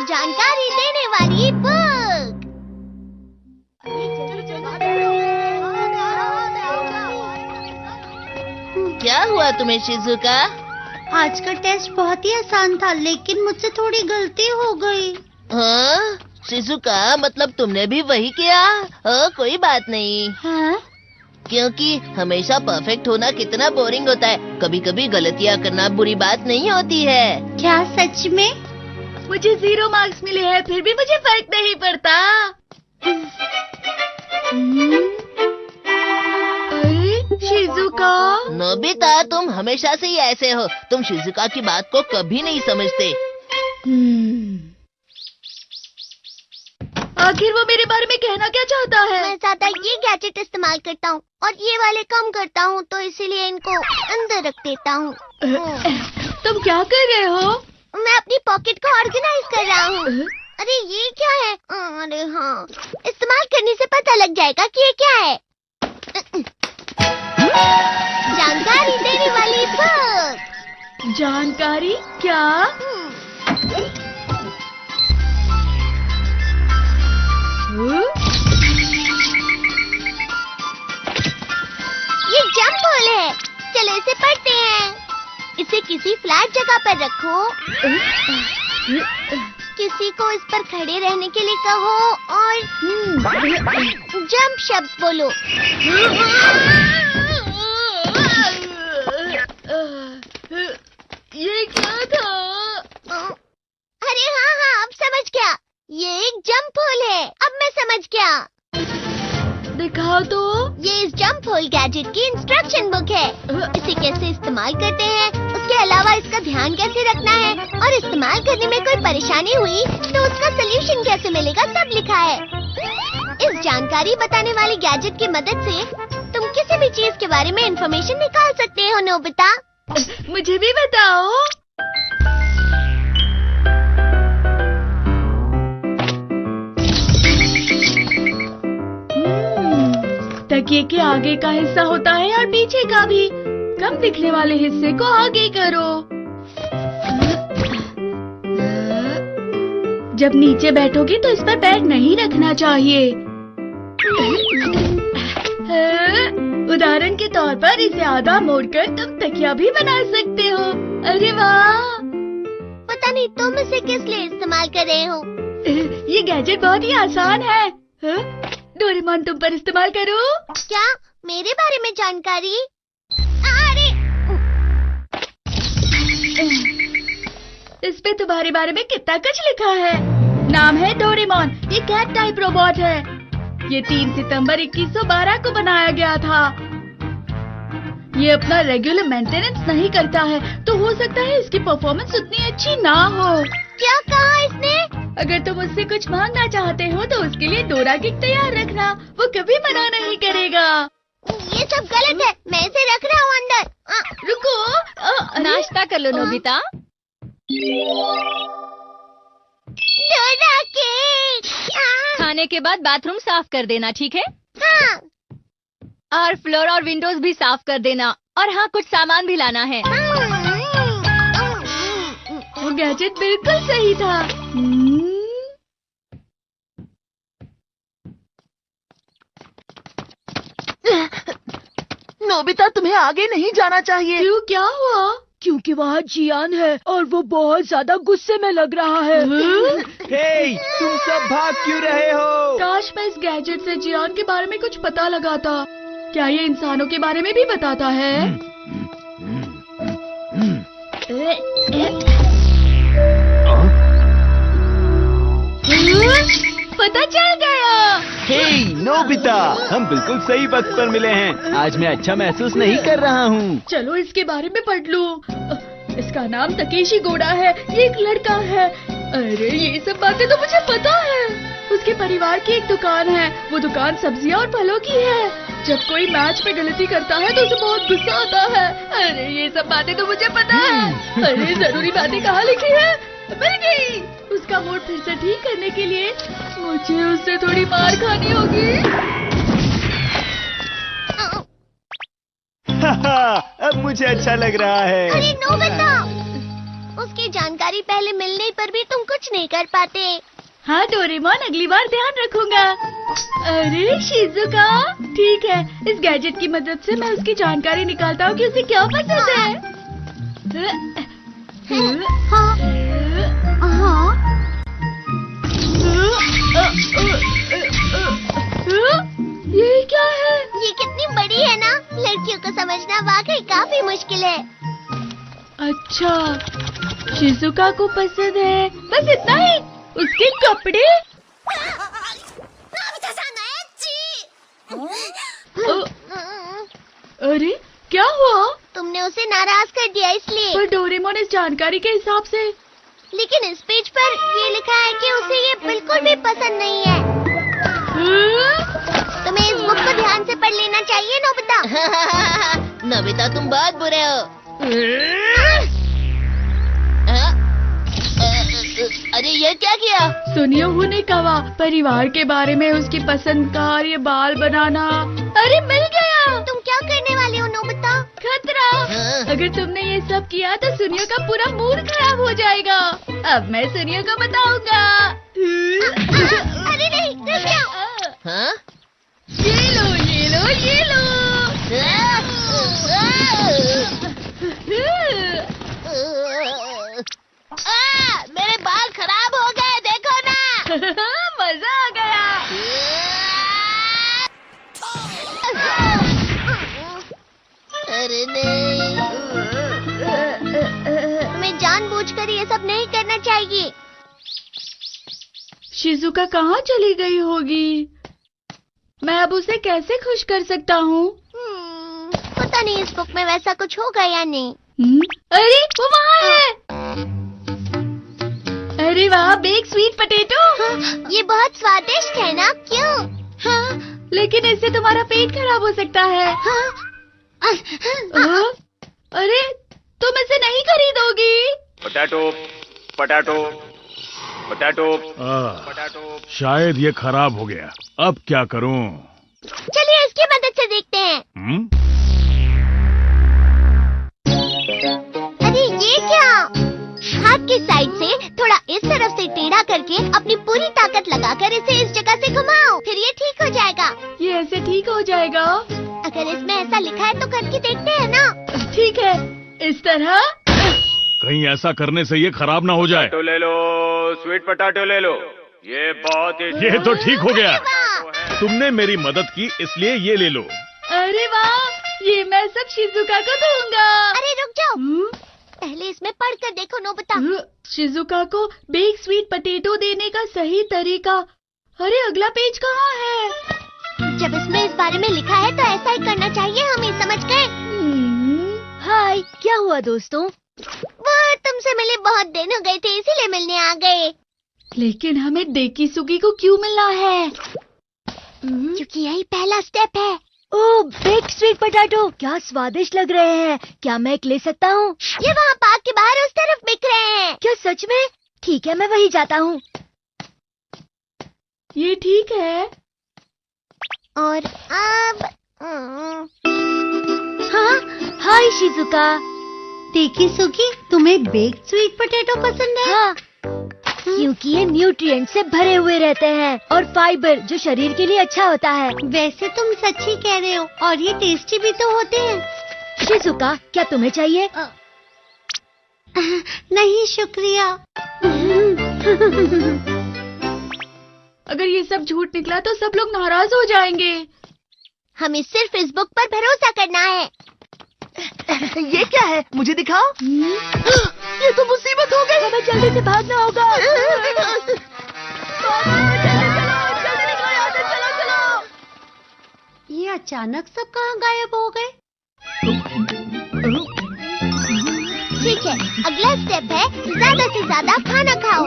जानकारी देने वाली बुक। क्या हुआ तुम्हें शिजुका? आज का टेस्ट बहुत ही आसान था, लेकिन मुझसे थोड़ी गलती हो गई। हाँ शिजुका, मतलब तुमने भी वही किया? कोई बात नहीं। हाँ? क्योंकि हमेशा परफेक्ट होना कितना बोरिंग होता है। कभी कभी गलतियाँ करना बुरी बात नहीं होती है। क्या सच में? मुझे 0 मार्क्स मिले हैं, फिर भी मुझे फर्क नहीं पड़ता। अरे शिजुका। नोबिता, तुम हमेशा से ही ऐसे हो। तुम शिजुका की बात को कभी नहीं समझते। आखिर वो मेरे बारे में कहना क्या चाहता है? मैं ज्यादा ये गैजेट इस्तेमाल करता हूँ और ये वाले कम करता हूँ, तो इसीलिए इनको अंदर रख देता हूँ। तुम क्या कर रहे हो? मैं अपनी पॉकेट को ऑर्गेनाइज कर रहा हूँ। अरे ये क्या है? अरे हाँ, इस्तेमाल करने से पता लग जाएगा कि ये क्या है। जानकारी देने वाली बुक। जानकारी क्या? ये जंप होल है। चलो इसे पढ़ते हैं। इसे किसी फ्लैट जगह पर रखो। किसी को इस पर खड़े रहने के लिए कहो और जंप शब्द बोलो। ये क्या था? अरे हाँ हाँ, अब समझ गया। ये एक जंप होल है। अब मैं समझ गया। दिखाओ तो। ये इस जंप होल गैजेट की इंस्ट्रक्शन बुक है। इसे कैसे इस्तेमाल करते हैं, उसके अलावा इसका ध्यान कैसे रखना है और इस्तेमाल करने में कोई परेशानी हुई तो उसका सलूशन कैसे मिलेगा, सब लिखा है। इस जानकारी बताने वाली गैजेट की मदद से तुम किसी भी चीज के बारे में इंफॉर्मेशन निकाल सकते हो। नोबिता, मुझे भी बताओ। तकिए के आगे का हिस्सा होता है और पीछे का भी। कम दिखने वाले हिस्से को आगे करो। जब नीचे बैठोगे तो इस पर पैर नहीं रखना चाहिए। उदाहरण के तौर पर इसे आधा मोड़कर तुम तकिया भी बना सकते हो। अरे वाह! पता नहीं तुम इसे किस लिए इस्तेमाल कर रहे हो। ये गैजेट बहुत ही आसान है। डोरेमोन, तुम पर इस्तेमाल करो। क्या? मेरे बारे में जानकारी? अरे इस पे तुम्हारे बारे में कितना कुछ लिखा है। नाम है डोरेमोन। ये कैट टाइप रोबोट है। ये 3 सितंबर 2112 को बनाया गया था। ये अपना रेगुलर मेंटेनेंस नहीं करता है, तो हो सकता है इसकी परफॉर्मेंस उतनी अच्छी ना हो। क्या कहा इसने? अगर तुम उससे कुछ मांगना चाहते हो तो उसके लिए डोरा किक तैयार रखना। वो कभी मना नहीं करेगा। ये सब गलत है। मैं इसे रख रहा हूँ अंदर। रुको, नाश्ता कर लो नोबिता। Dora cake. खाने के बाद बाथरूम साफ कर देना, ठीक है? हाँ। और फ्लोर और विंडोज भी साफ कर देना। और हाँ, कुछ सामान भी लाना है। वो गैजेट बिल्कुल सही था। नोबिता, तुम्हें आगे नहीं जाना चाहिए। क्यों, क्या हुआ? क्योंकि वहाँ जियान है और वो बहुत ज्यादा गुस्से में लग रहा है। हे, तुम सब भाग क्यों रहे हो? काश मैं इस गैजेट से जियान के बारे में कुछ पता लगाता। क्या ये इंसानों के बारे में भी बताता है? पता चल गया। हे नोबिता, हम बिल्कुल सही वक्त पर मिले हैं। आज मैं अच्छा महसूस नहीं कर रहा हूँ। चलो इसके बारे में पढ़ लूं। इसका नाम तकेशी गोडा है। ये एक लड़का है। अरे ये सब बातें तो मुझे पता है। उसके परिवार की एक दुकान है। वो दुकान सब्जियां और फलों की है। जब कोई मैच में गलती करता है तो उसे बहुत गुस्सा आता है। अरे ये सब बातें तो मुझे पता है। अरे जरूरी बातें कहाँ लिखी है? मिल गई। उसका मूड फिर से ठीक करने के लिए मुझे उससे थोड़ी मार खानी होगी। अब मुझे अच्छा लग रहा है। अरे नोबिता, उसकी जानकारी पहले मिलने पर भी तुम कुछ नहीं कर पाते। हाँ डोरेमोन, अगली बार ध्यान रखूंगा। अरे शिजुका, ठीक है, इस गैजेट की मदद से मैं उसकी जानकारी निकालता हूँ कि उसे क्या पसंद है। हाँ, हाँ। ये क्या है? ये कितनी बड़ी है ना, लड़कियों को समझना वाकई काफी मुश्किल है। अच्छा, शिजुका को पसंद है, बस इतना ही। उसके कपड़े? अरे क्या हुआ? तुमने उसे नाराज कर दिया इसलिए। पर डोरेमोन इस जानकारी के हिसाब से। लेकिन इस पेज पर ये लिखा है कि उसे ये बिल्कुल भी पसंद नहीं है। तुम्हें इस बुक को ध्यान से पढ़ लेना चाहिए नोबिता। नोबिता तुम बहुत बुरे हो। अरे ये क्या किया? सुनियो ने कहा परिवार के बारे में उसकी पसंद का और ये बाल बनाना। अरे मिल गया। तुम क्या करने वाले हो नोबिता? खतरा। अगर तुमने ये सब किया तो सुनियो का पूरा मूड खराब हो जाएगा। अब मैं सुनियो को बताऊंगा। अरे नहीं, रुक जाओ। हाँ? ये लो, ये लो, ये लो। मेरे बाल खराब हो गए, देखो ना। मजा आ गया। अरे नहीं। तुम्हें जानबूझकर ये सब नहीं करना चाहिए। शिजुका कहाँ चली गई होगी? मैं अब उसे कैसे खुश कर सकता हूँ? पता नहीं इस बुक में वैसा कुछ होगा या नहीं। अरे वो वहाँ है। अरे वाह, बेक स्वीट पोटैटो। हाँ, ये बहुत स्वादिष्ट है ना, क्यों? हाँ, लेकिन इससे तुम्हारा पेट खराब हो सकता है। हाँ, अरे तुम इसे नहीं खरीदोगी? Potato, potato, potato, potato. शायद ये खराब हो गया। अब क्या करूं? चलिए इसकी मदद से देखते हैं। अरे ये क्या? हाथ की साइड से थोड़ा इस तरफ से टेढ़ा करके अपनी पूरी ताकत लगाकर इसे इस जगह से घुमाओ, फिर ये ठीक हो जाएगा। ये ऐसे ठीक हो जाएगा? अगर इसमें ऐसा लिखा है तो करके देखते हैं ना। ठीक है, इस तरह। कहीं ऐसा करने से ये खराब ना हो जाए। तो ले लो, स्वीट पोटैटो ले लो। ये बहुत ही। ये तो ठीक हो गया। तुमने मेरी मदद की इसलिए ये ले लो। अरे वाह, ये मैं सब शिजुका को दूंगा। अरे रुक जाओ, पहले इसमें पढ़कर देखो नोबिता। शिजुका को बेक स्वीट पोटैटो देने का सही तरीका। अरे अगला पेज कहाँ है? जब इसमें इस बारे में लिखा है तो ऐसा ही करना चाहिए, हमें समझ गए। हाय, क्या हुआ दोस्तों? वो तुमसे मिले बहुत दिन हो गए थे, इसीलिए मिलने आ गए। लेकिन हमें डेकिसुगी को क्यों मिलना है? क्योंकि यही पहला स्टेप है। ओह, बेक्ड स्वीट पोटैटो, क्या स्वादिष्ट लग रहे हैं। क्या मैं एक ले सकता हूँ? ये वहाँ पार्क के बाहर उस तरफ बिक रहे हैं। क्या सच में? ठीक है, मैं वहीं जाता हूँ। ये ठीक है। और अब हाँ, हाय शिजुका। डेकिसुगी, तुम्हें बेक्ड स्वीट पोटैटो पसंद है? हाँ, क्योंकि ये न्यूट्रिएंट से भरे हुए रहते हैं और फाइबर जो शरीर के लिए अच्छा होता है। वैसे तुम सच ही कह रहे हो, और ये टेस्टी भी तो होते हैं। शिजुका, क्या तुम्हें चाहिए? नहीं शुक्रिया। अगर ये सब झूठ निकला तो सब लोग नाराज हो जाएंगे। हमें सिर्फ इस बुक पर भरोसा करना है। ये क्या है? मुझे दिखाओ। ये तो मुसीबत हो गई। हमें जल्दी से भागना होगा। ये अचानक सब कहाँ गायब हो गए? ठीक है, अगला स्टेप है ज्यादा से ज्यादा खाना खाओ।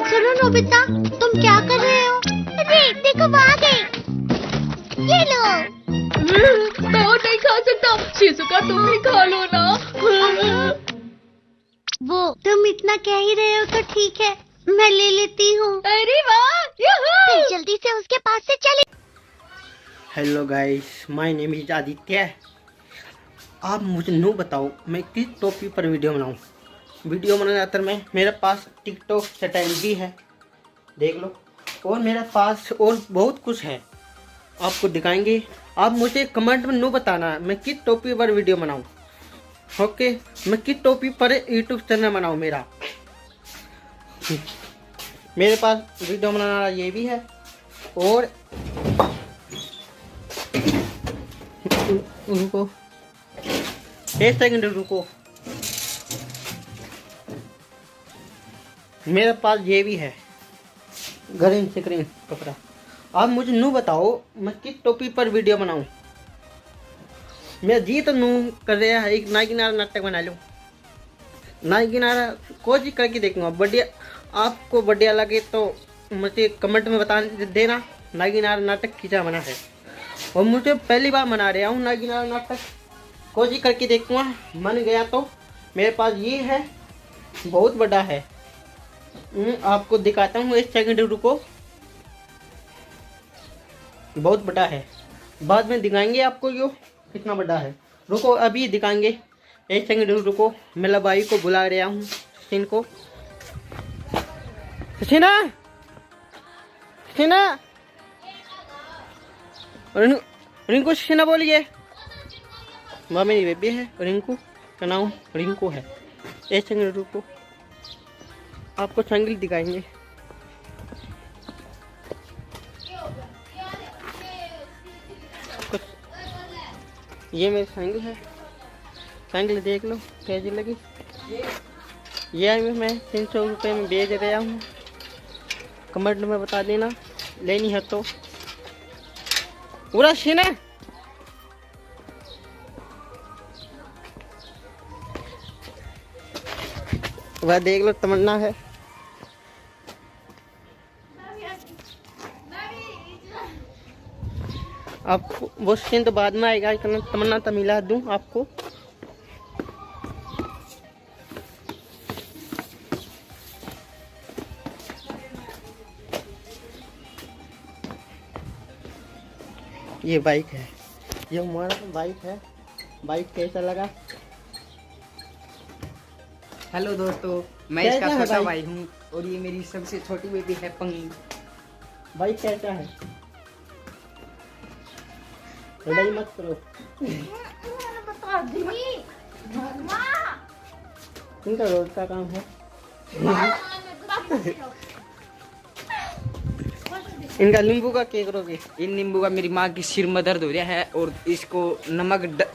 सुनो नोबिता, तुम क्या कर रहे हो? अरे देखो वो आ गई। ये लो। मैं और नहीं खा सकता। शिजुका तुम भी खा लो ना। वो तुम इतना कह ही रहे हो तो ठीक है, मैं ले लेती हूँ। अरे वाह, फिर जल्दी से उसके पास से चले। Hello guys, my name is Aditya. आप मुझे नो बताओ मैं किस टॉपिक पर वीडियो बनाऊं। वीडियो बनाने आता मैं, मेरे पास टिकटॉक चैनल भी है, देख लो, और मेरे पास और बहुत कुछ है, आपको दिखाएंगे। आप मुझे कमेंट में नो बताना मैं किस टॉपिक पर वीडियो बनाऊं। ओके, मैं किस टॉपिक पर यूट्यूब चैनल बनाऊं मेरा। मेरे पास वीडियो बनाना ये भी है, और रुको एक सेकंड रुको, मेरे पास ये भी है ग्रीन स्क्रीन कपड़ा। आप मुझे नू बताओ मैं किस टॉपिक पर वीडियो बनाऊं। मेरा जी तो नू कर रहा है एक नाई किनारा नाटक बना लो, नाई किनारा कोशिश करके देखूंगा। बढ़िया, आपको बढ़िया लगे तो मुझे कमेंट में बता देना नाई किनारा नाटक खींचा बना है। और मुझे पहली बार बना रहा हूँ नाई किनारा नाटक, कोशिश करके देखूंगा, मन गया तो। मेरे पास ये है, बहुत बड़ा है, आपको दिखाता हूँ, एक सेकंड रुको, बहुत बड़ा है, बाद में दिखाएंगे आपको यो कितना बड़ा है। रुको अभी दिखाएंगे, एक सेकंड रुको, मैं भाई को बुला रहा हूँ, सचिन को। सचिना, सचिना, रिंकू, सचिना बोलिए। मेरी बेबी है रिंकू, का नाम रिंकू है। एक सेकंड रुको, आपको संगील दिखाएंगे। ये मेरी साइकिल है, साइकिल देख लो कैसी लगी। ये मैं 300 रुपये में बेच रहा हूँ, कमेंट में बता देना लेनी है तो। पूरा सीन है, वह देख लो, तमन्ना है। आपको वो सीन तो बाद में आएगा, तमन्ना तो मिला दूं आपको। ये बाइक है, ये हमारा बाइक है। बाइक कैसा लगा? हेलो दोस्तों, मैं इसका छोटा भाई हूँ और ये मेरी सबसे छोटी बेबी है पंगी। बाइक कैसा है? लड़ाई मत करो, इनका रोज का काम है। इनका नींबू का क्या करोगे? इन नींबू का मेरी माँ की सिर में दर्द हो रहा है और इसको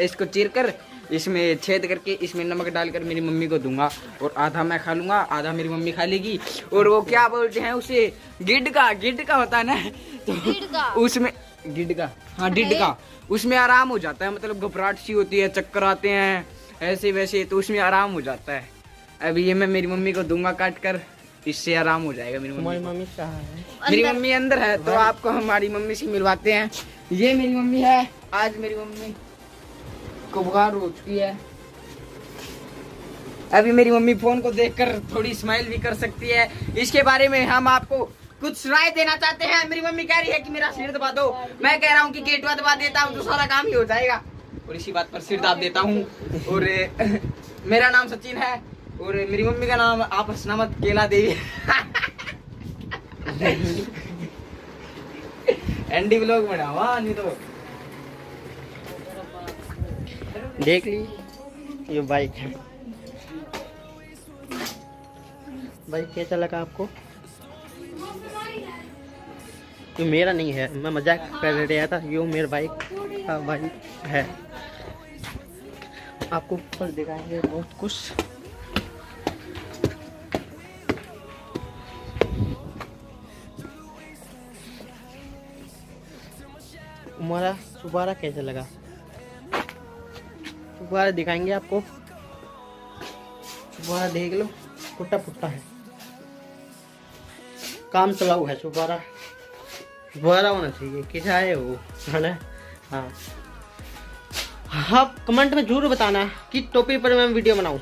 इसको चीर कर इसमें छेद करके इसमें नमक डालकर मेरी मम्मी को दूंगा और आधा मैं खा लूंगा, आधा मेरी मम्मी खा लेगी। और वो क्या बोलते हैं उसे, गिड का होता है ना, तो उसमें गिड का उसमें आराम हो जाता है, मतलब घबराहट सी होती है, चक्कर आते हैं ऐसे वैसे, तो उसमें आराम हो जाता है। अभी ये मैं मेरी मम्मी को दूंगा काट कर, इससे आराम हो जाएगा। मेरी मम्मी कहाँ है? मेरी मम्मी अंदर है, तो आपको हमारी मम्मी से मिलवाते हैं। ये मेरी मम्मी है, आज मेरी मम्मी को बुखार हो चुकी है। अभी मेरी मम्मी फोन को देखकर थोड़ी स्माइल भी कर सकती है। इसके बारे में हम आपको कुछ राय देना चाहते हैं। मेरी मम्मी कह रही है कि मेरा सिर दबा दो, मैं कह रहा हूँ कि गेटवा दबा देता हूँ तो सारा काम ही हो जाएगा, और इसी बात पर सिर दाब देता हूँ। और मेरा नाम सचिन है और मेरी मम्मी का नाम आप हंसना मत, केला देवी। एंडी व्लॉग बनावा नहीं तो। देख ली, ये बाइक है। बाइक कैसा लगा आपको? ये मेरा नहीं है, मैं मजाक कर रहा था। ये मेरा बाइक का बाइक है, आपको ऊपर दिखाएंगे बहुत कुछ। हमारा सुबारा कैसा लगा, सुबारा दिखाएंगे आपको। सुबारा देख लो, फुट्टा फुट्टा है, काम चलाऊ है सुबारा। सुबारा होना चाहिए, किसा है वो, है ना? हाँ, आप कमेंट में जरूर बताना कि टॉपिक पर मैं वीडियो बनाऊं,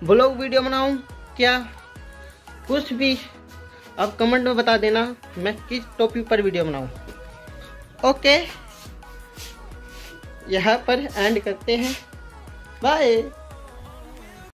ब्लॉग वीडियो बनाऊं क्या, कुछ भी आप कमेंट में बता देना मैं किस टॉपिक पर वीडियो बनाऊं। ओके, यहाँ पर एंड करते हैं। बाय।